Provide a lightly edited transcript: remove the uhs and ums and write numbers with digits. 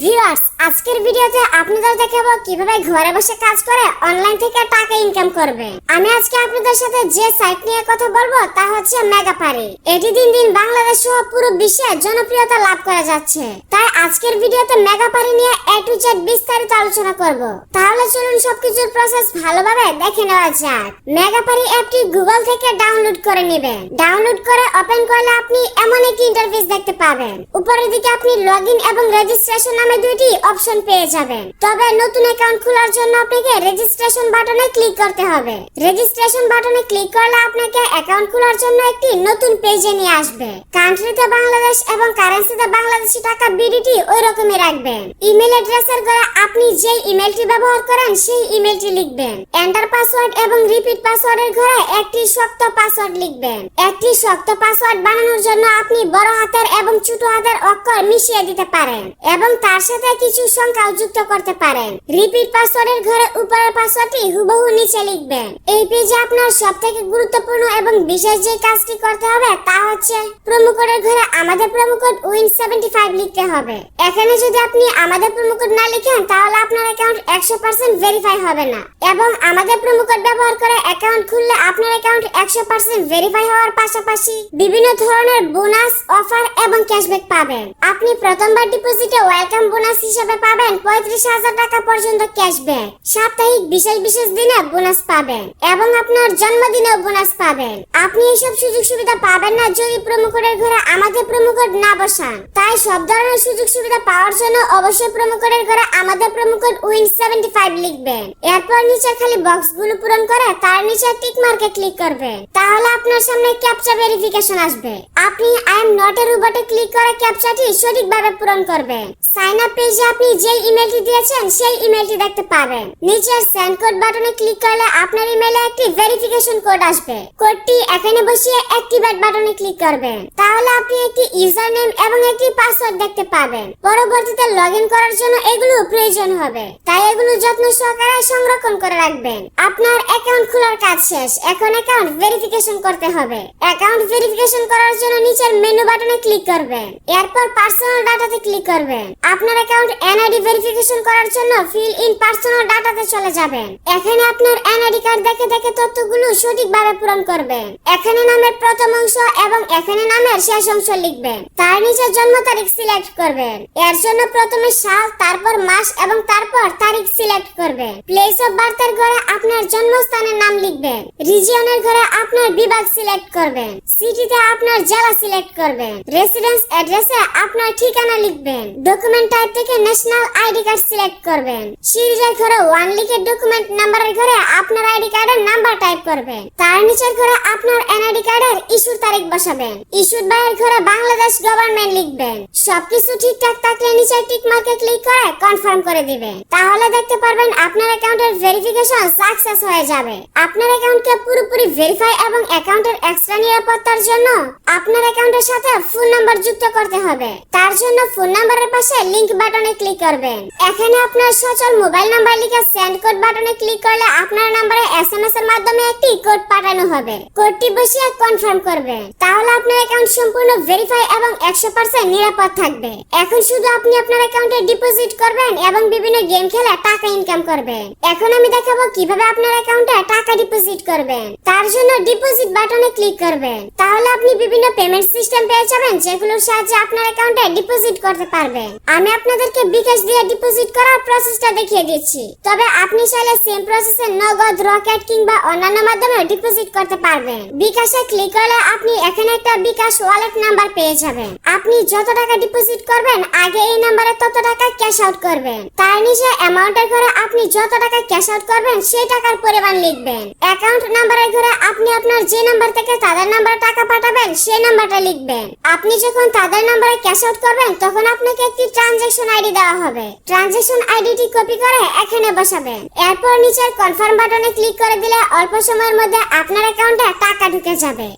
Viewers, আজকের ভিডিওতে আপনাদের দেখাবো কিভাবে ঘরে বসে কাজ করে অনলাইন থেকে টাকা ইনকাম করবে। আমি আজকে আপনাদের সাথে যে সাইট নিয়ে কথা বলবো তা হচ্ছে মেগাপারি। এটি দিন দিন বাংলাদেশ সহ পুরো বিশ্বে জনপ্রিয়তা লাভ করে যাচ্ছে। তাই আজকের ভিডিওতে মেগাপারি নিয়ে A to Z বিস্তারিত আলোচনা করব। তাহলে চলুন সবকিছুর প্রসেস ভালোভাবে দেখে নেওয়া যাক। মেগাপারি অ্যাপটি গুগল থেকে ডাউনলোড করে নেবেন। ডাউনলোড করে ওপেন করলে আপনি এমন একটি ইন্টারফেস দেখতে পাবেন। উপরের দিকে আপনি লগইন এবং রেজিস্ট্রেশন নামে দুইটি অপশন পেয়ে যাবেন। তবে নতুন অ্যাকাউন্ট খোলার জন্য আপনাকে রেজিস্ট্রেশন বাটনে ক্লিক করতে হবে। রেজিস্ট্রেশন বাটনে ক্লিক করলে আপনাকে অ্যাকাউন্ট খোলার জন্য একটি নতুন পেজে নিয়ে আসবে। কান্ট্রিতে বাংলাদেশ এবং কারেন্সিতে বাংলাদেশি টাকা বিডিটি ওই রকমই রাখবেন। ইমেল অ্যাড্রেসের ঘরে আপনি যে ইমেলটি ব্যবহার করেন সেই ইমেলটি লিখবেন। এন্টার পাসওয়ার্ড এবং রিপিট পাসওয়ার্ডের ঘরে একটি শক্ত পাসওয়ার্ড লিখবেন। একটি শক্ত পাসওয়ার্ড বানানোর জন্য আপনি বড় হাতের এবং ছোট হাতের অক্ষর মিশিয়ে দিতে পারেন এবং তার সাথে কিছু সংখ্যা যুক্ত করতে পারেন। রিপিট পাসওয়ার্ডের ঘরে উপরের পাসওয়ার্ডটি হুবহু নিচে লিখবেন। এই পেজে আপনার সবথেকে গুরুত্বপূর্ণ এবং বিশেষ যে কাজটি করতে হবে তা হচ্ছে প্রোমো কোডের ঘরে আমাদের প্রোমো কোড WIN75 লিখতে হবে। এখানে যদি আপনি আমাদের প্রোমো কোড না লিখেন তাহলে আপনার অ্যাকাউন্ট 100% ভেরিফাই হবে না এবং আমাদের প্রোমো কোড ব্যবহার করে অ্যাকাউন্ট খুললে আপনার অ্যাকাউন্ট 100% ভেরিফাই হওয়ার পাশাপাশি বিভিন্ন ধরনের বোনাস, অফার এবং ক্যাশব্যাক পাবেন। আপনি প্রথমবার ডিপোজিটে ওয়েলকাম বোনাস হিসেবে পাবেন 35,000 টাকা পর্যন্ত ক্যাশব্যাক। সাপ্তাহিক বিশেষ দিনে বোনাস পাবেন এবং আপনার জন্মদিনেও বোনাস পাবেন। আপনি এইসব সুযোগ সুবিধা পাবেন না যদি প্রোমো কোডের ঘরে আমাদের প্রোমো কোড না বসান। তাই সব ধরনের সুযোগ সুবিধা পাওয়ার জন্য অবশ্যই প্রোমো কোডের ঘরে আমাদের প্রোমো কোড WIN75 লিখবেন। এরপর নিচে খালি বক্সগুলো পূরণ করে তার নিচে টিক মার্কে ক্লিক করবেন। তাহলে আপনার সামনে ক্যাপচা ভেরিফিকেশন আসবে। আপনি আই এম নট এ রোবটে ক্লিক করে ক্যাপচাটি সঠিকভাবে পূরণ করবেন। সাইন আপ পেজে আপনি যে ইমেলটি দিয়েছেন সেই ইমেলটি দেখতে পাবেন। নিচের সেন্ড কোড বাটনে ক্লিক করলে আপনার ইমেলে একটি ভেরিফিকেশন কোড আসবে। কোডটি এখানে বসিয়ে অ্যাক্টিভেট বাটনে ক্লিক করবেন। তাহলে আপনি একটি ইউজার নেম এবং একটি পাসওয়ার্ড দেখতে পাবেন। পরবর্তীতে লগইন করার জন্য এগুলো প্রয়োজন হবে, তাই এগুলো যত্ন সহকারে সংরক্ষণ করে রাখবেন। আপনার অ্যাকাউন্ট খোলার কাজ শেষ। এখন অ্যাকাউন্ট ভেরিফিকেশন করতে হবে। অ্যাকাউন্ট ভেরিফিকেশন করার জন্য নিচের মেনু বাটনে ক্লিক করবেন। এরপর পার্সোনাল ডাটাতে ক্লিক করবেন। আপনার অ্যাকাউন্ট এনআইডি ভেরিফিকেশন করার জন্য ফিল ইন পার্সোনাল ডাটাতে চলে যাবেন। এখানে আপনার এনআইডি কার্ড দেখে তথ্যগুলো সঠিকভাবে পূরণ করবেন। এখানে নামের প্রথম অংশ এবং এখানে নামের শেষ অংশ লিখবেন। তার নিচে জন্ম তারিখ সিলেক্ট করবেন। এর জন্য প্রথমে সাল, তারপর মাস এবং তারপর তারিখ সিলেক্ট করবেন। প্লেস অফ বার্থের ঘরে আপনার জন্মস্থানের নাম লিখবেন। রিজিয়নের ঘরে আপনার বিভাগ সিলেক্ট করবেন। সিটিতে আপনার জেলা সিলেক্ট করবেন। রেসিডেন্স অ্যাড্রেসে আপনার ঠিকানা লিখবেন। ডকুমেন্ট টাইপ থেকে ন্যাশনাল আইডি কার্ড সিলেক্ট করবেন। সিরিজের ঘরে 1 লিখে ডকুমেন্ট নাম্বারের ঘরে আপনার আইডি কার্ডের নাম্বার টাইপ করবেন। তার নিচের ঘরে আপনার এনআইডি কার্ডের ইস্যুর তারিখ বসাবেন। ইস্যুড বাইয়ের ঘরে বাংলাদেশ গভর্নমেন্ট লিখবেন। সবকিছু ঠিকঠাক থাকলে নিচে টিক মার্কে ক্লিক করে কনফার্ম করে দিবেন। তাহলে দেখতে পারবেন আপনার অ্যাকাউন্টের ভেরিফিকেশন সাকসেস হয়ে যাবে। আপনার অ্যাকাউন্টকে পুরোপুরি ভেরিফাই এবং অ্যাকাউন্টের এক্সট্রা নিরাপত্তার জন্য আপনার অ্যাকাউন্টের সাথে ফোন নাম্বার যুক্ত করতে হবে। তার জন্য ফোন নাম্বারের পাশে লিংক বাটনে ক্লিক করবেন। এখানে আপনার সচল মোবাইল নাম্বার লিখে সেন্ড কোড বাটনে ক্লিক করলে আপনার নম্বরে এসএমএস এর মাধ্যমে একটি কোড পাঠানো হবে। কোডটি বসিয়ে কনফার্ম করবেন। তাহলে আপনার অ্যাকাউন্ট সম্পূর্ণ ভেরিফাই এবং 100% নিরাপদ থাকবে। এখন শুধু আপনি আপনার অ্যাকাউন্টে ডিপোজিট করবেন এবং বিভিন্ন গেম খেলে টাকা ইনকাম করবেন। এখন আমি দেখাবো কিভাবে আপনার অ্যাকাউন্টে টাকা ডিপোজিট করবেন। তার জন্য ডিপোজিট বাটনে ক্লিক করবেন। তাহলে আপনি বিভিন্ন পেমেন্ট সিস্টেম পেয়ে যাবেন যেগুলোর সাহায্যে আপনার অ্যাকাউন্টে ডিপোজিট করতে পারবেন। আমি আপনাদেরকে বিকাশ দিয়ে ডিপোজিট করার প্রসেসটা দেখিয়ে দিচ্ছি। তবে আপনি চাইলে সেম প্রসেসে নগদ, রকেট কিংবা অন্যান্য মাধ্যমে ডিপোজিট করতে পারবেন। বিকাশে ক্লিক করলে আপনি এখানে একটা বিকাশ ওয়ালেট নাম্বার পেয়ে যাবেন। আপনি যত টাকা ডিপোজিট করবেন আগে এই নাম্বারে তত টাকা ক্যাশ আউট করবেন। তার নিচে অ্যামাউন্টের ঘরে আপনি যত টাকা ক্যাশ আউট করবেন সেই টাকার পরিমাণ লিখবেন। অ্যাকাউন্ট নাম্বারের ঘরে আপনি আপনার যে নাম্বার থেকে তাদের নাম্বারে টাকা পাঠাবেন সেই নাম্বারটা লিখবেন। আপনি যখন তাদের নাম্বারে ক্যাশ আউট করবেন তখন আপনাকে একটি ট্রানজাকশন আইডি দেওয়া হবে। ট্রানজাকশন আইডিটি কপি করে এখানে বসাবেন। এরপর নিচের কনফার্ম বাটনে ক্লিক করে দিলে অল্প সময়ের মধ্যে আপনার অ্যাকাউন্টে টাকা ঢুকে যাবে।